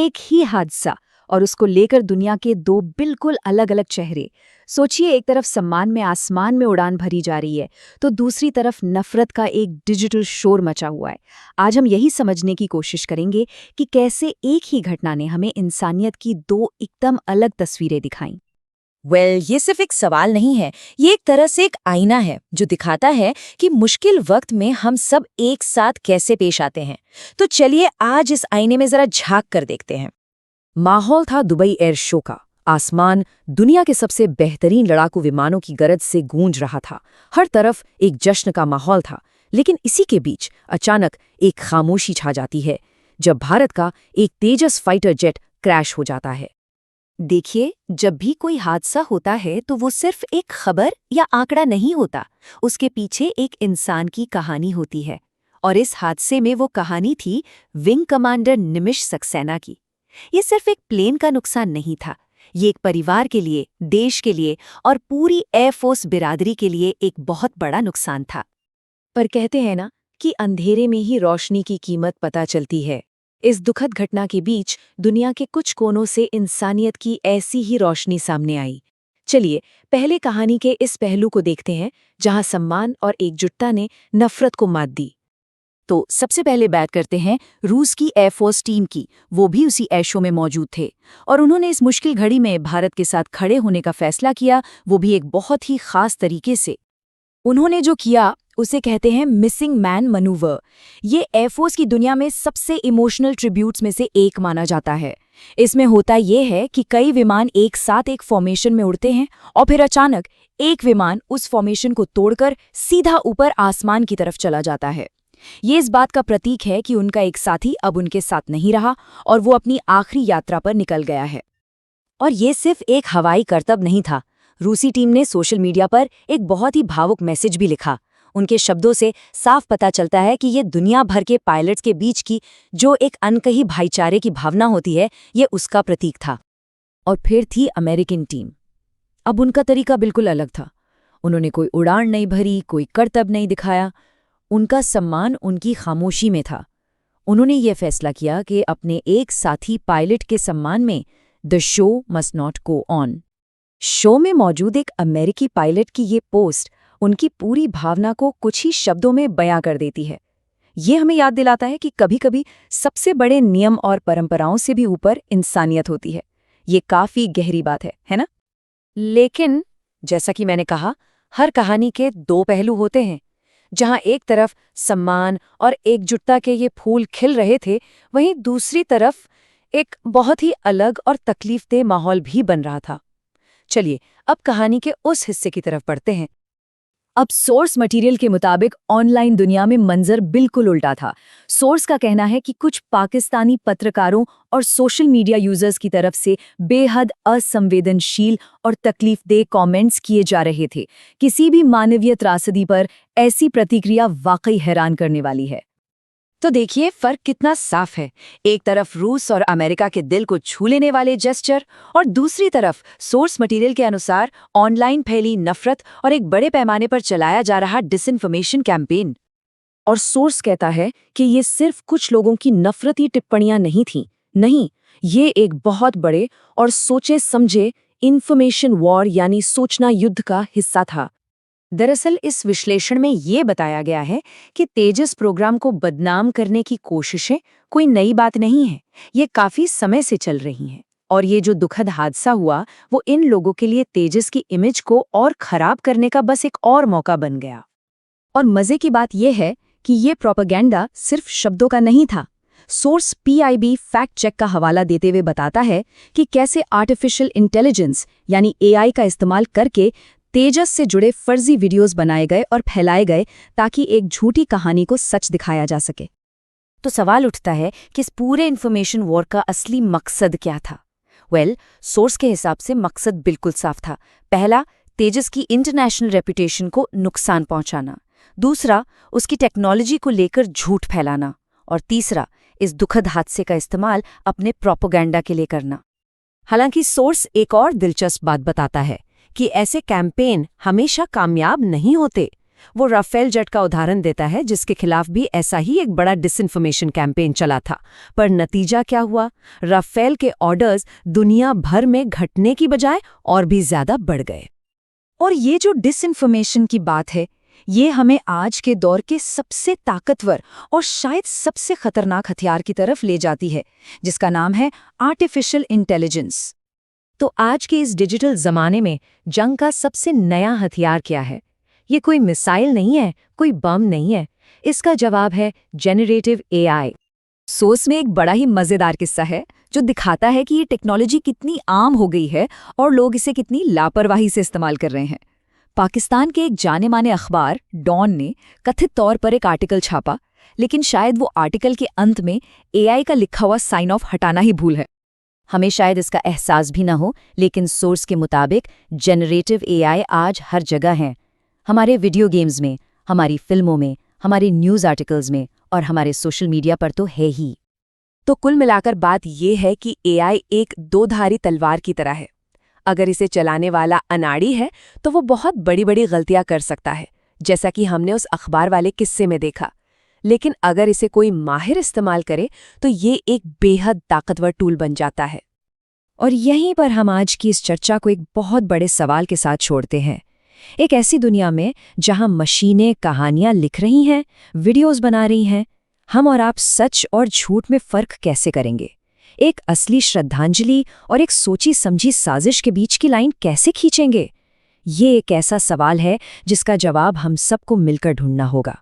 एक ही हादसा और उसको लेकर दुनिया के दो बिल्कुल अलग अलग चेहरे। सोचिए, एक तरफ सम्मान में आसमान में उड़ान भरी जा रही है, तो दूसरी तरफ नफरत का एक डिजिटल शोर मचा हुआ है। आज हम यही समझने की कोशिश करेंगे कि कैसे एक ही घटना ने हमें इंसानियत की दो एकदम अलग तस्वीरें दिखाई। ये सिर्फ एक सवाल नहीं है, ये एक तरह से एक आईना है जो दिखाता है कि मुश्किल वक्त में हम सब एक साथ कैसे पेश आते हैं। तो चलिए आज इस आईने में जरा झांक कर देखते हैं। माहौल था दुबई एयर शो का। आसमान दुनिया के सबसे बेहतरीन लड़ाकू विमानों की गरज से गूंज रहा था। हर तरफ एक जश्न का माहौल था। लेकिन इसी के बीच अचानक एक खामोशी छा जाती है जब भारत का एक तेजस फाइटर जेट क्रैश हो जाता है। देखिए, जब भी कोई हादसा होता है तो वो सिर्फ एक खबर या आंकड़ा नहीं होता, उसके पीछे एक इंसान की कहानी होती है। और इस हादसे में वो कहानी थी विंग कमांडर निमिष सक्सेना की। ये सिर्फ एक प्लेन का नुकसान नहीं था, ये एक परिवार के लिए, देश के लिए और पूरी एयरफोर्स बिरादरी के लिए एक बहुत बड़ा नुकसान था। पर कहते हैं ना कि अंधेरे में ही रोशनी की कीमत पता चलती है। इस दुखद घटना के बीच दुनिया के कुछ कोनों से इंसानियत की ऐसी ही रोशनी सामने आई। चलिए पहले कहानी के इस पहलू को देखते हैं जहां सम्मान और एकजुटता ने नफरत को मात दी। तो सबसे पहले बात करते हैं रूस की एयरफोर्स टीम की। वो भी उसी एयर शो में मौजूद थे और उन्होंने इस मुश्किल घड़ी में भारत के साथ खड़े होने का फैसला किया, वो भी एक बहुत ही खास तरीके से। उन्होंने जो किया उसे कहते हैं मिसिंग मैन मनूवर। ये एयरफोर्स की दुनिया में सबसे इमोशनल ट्रिब्यूट्स में से एक माना जाता है। इसमें होता यह है कि कई विमान एक साथ एक फॉर्मेशन में उड़ते हैं और फिर अचानक एक विमान उस फॉर्मेशन को तोड़कर सीधा ऊपर आसमान की तरफ चला जाता है। ये इस बात का प्रतीक है कि उनका एक साथी अब उनके साथ नहीं रहा और वो अपनी आखिरी यात्रा पर निकल गया है। और ये सिर्फ एक हवाई करतब नहीं था। रूसी टीम ने सोशल मीडिया पर एक बहुत ही भावुक मैसेज भी लिखा। उनके शब्दों से साफ पता चलता है कि ये दुनिया भर के पायलट्स के बीच की जो एक अनकही भाईचारे की भावना होती है, ये उसका प्रतीक था। और फिर थी अमेरिकन टीम। अब उनका तरीका बिल्कुल अलग था। उन्होंने कोई उड़ान नहीं भरी, कोई करतब नहीं दिखाया। उनका सम्मान उनकी खामोशी में था। उन्होंने ये फैसला किया कि अपने एक साथी पायलट के सम्मान में the show must not go on. Show में मौजूद एक अमेरिकी पायलट की ये पोस्ट उनकी पूरी भावना को कुछ ही शब्दों में बयां कर देती है। ये हमें याद दिलाता है कि कभी-कभी सबसे बड़े नियम और परंपराओं से भी ऊपर इंसानियत होती है। ये काफी गहरी बात है ना? लेकिन जैसा कि मैंने कहा, हर कहानी के दो पहलू होते हैं। जहां एक तरफ सम्मान और एकजुटता के ये फूल खिल रहे थे, वहीं दूसरी तरफ एक बहुत ही अलग और तकलीफदेह माहौल भी बन रहा था। चलिए अब कहानी के उस हिस्से की तरफ बढ़ते हैं। अब सोर्स मटेरियल के मुताबिक ऑनलाइन दुनिया में मंजर बिल्कुल उल्टा था। सोर्स का कहना है कि कुछ पाकिस्तानी पत्रकारों और सोशल मीडिया यूजर्स की तरफ से बेहद असंवेदनशील और तकलीफदेह कमेंट्स किए जा रहे थे। किसी भी मानवीय त्रासदी पर ऐसी प्रतिक्रिया वाकई हैरान करने वाली है। तो देखिए फर्क कितना साफ है। एक तरफ रूस और अमेरिका के दिल को छू लेने वाले जेस्चर और दूसरी तरफ सोर्स मटेरियल के अनुसार ऑनलाइन फैली नफरत और एक बड़े पैमाने पर चलाया जा रहा डिसइंफॉर्मेशन कैंपेन। और सोर्स कहता है कि ये सिर्फ कुछ लोगों की नफरती टिप्पणियां नहीं थीं। नहीं, ये एक बहुत बड़े और सोचे समझे इन्फॉर्मेशन वॉर यानी सूचना युद्ध का हिस्सा था। दरअसल इस विश्लेषण में ये बताया गया है कि तेजस प्रोग्राम को बदनाम करने की कोशिशें कोई नई बात नहीं है। ये काफी समय से चल रही हैं। और ये जो दुखद हादसा हुआ, वो इन लोगों के लिए तेजस की इमेज को और खराब करने का बस एक और मौका बन गया। और मजे की बात यह है कि ये प्रोपेगेंडा सिर्फ शब्दों का नहीं था। सोर्स PIB फैक्ट चेक का हवाला देते हुए बताता है कि कैसे आर्टिफिशियल इंटेलिजेंस यानी AI का इस्तेमाल करके तेजस से जुड़े फर्जी वीडियोस बनाए गए और फैलाए गए ताकि एक झूठी कहानी को सच दिखाया जा सके। तो सवाल उठता है कि इस पूरे इन्फॉर्मेशन वॉर का असली मकसद क्या था? सोर्स के हिसाब से मकसद बिल्कुल साफ था। पहला, तेजस की इंटरनेशनल रेपुटेशन को नुकसान पहुंचाना। दूसरा, उसकी टेक्नोलॉजी को लेकर झूठ फैलाना। और तीसरा, इस दुखद हादसे का इस्तेमाल अपने प्रोपेगेंडा के लिए करना। हालांकि सोर्स एक और दिलचस्प बात बताता है कि ऐसे कैंपेन हमेशा कामयाब नहीं होते। वो राफेल जेट का उदाहरण देता है, जिसके खिलाफ भी ऐसा ही एक बड़ा डिसइंफॉर्मेशन कैंपेन चला था। पर नतीजा क्या हुआ? राफेल के ऑर्डर्स दुनिया भर में घटने की बजाय और भी ज्यादा बढ़ गए। और ये जो डिसइंफॉर्मेशन की बात है, ये हमें आज के दौर के सबसे ताकतवर और शायद सबसे खतरनाक हथियार की तरफ ले जाती है, जिसका नाम है आर्टिफिशियल इंटेलिजेंस। तो आज के इस डिजिटल जमाने में जंग का सबसे नया हथियार क्या है? ये कोई मिसाइल नहीं है, कोई बम नहीं है। इसका जवाब है जेनरेटिव एआई। सोर्स में एक बड़ा ही मजेदार किस्सा है जो दिखाता है कि ये टेक्नोलॉजी कितनी आम हो गई है और लोग इसे कितनी लापरवाही से इस्तेमाल कर रहे हैं। पाकिस्तान के एक जाने माने अखबार डॉन ने कथित तौर पर एक आर्टिकल छापा, लेकिन शायद वो आर्टिकल के अंत में एआई का लिखा हुआ साइन ऑफ हटाना ही भूल है। हमें शायद इसका एहसास भी ना हो, लेकिन सोर्स के मुताबिक जेनरेटिव एआई आज हर जगह है। हमारे वीडियो गेम्स में, हमारी फिल्मों में, हमारे न्यूज़ आर्टिकल्स में और हमारे सोशल मीडिया पर तो है ही। तो कुल मिलाकर बात ये है कि एआई एक दोधारी तलवार की तरह है। अगर इसे चलाने वाला अनाड़ी है तो वो बहुत बड़ी बड़ी गलतियां कर सकता है, जैसा कि हमने उस अखबार वाले किस्से में देखा। लेकिन अगर इसे कोई माहिर इस्तेमाल करे तो ये एक बेहद ताकतवर टूल बन जाता है। और यहीं पर हम आज की इस चर्चा को एक बहुत बड़े सवाल के साथ छोड़ते हैं। एक ऐसी दुनिया में जहां मशीनें कहानियां लिख रही हैं, वीडियोस बना रही हैं, हम और आप सच और झूठ में फर्क कैसे करेंगे? एक असली श्रद्धांजलि और एक सोची समझी साजिश के बीच की लाइन कैसे खींचेंगे? ये एक ऐसा सवाल है जिसका जवाब हम सबको मिलकर ढूंढना होगा।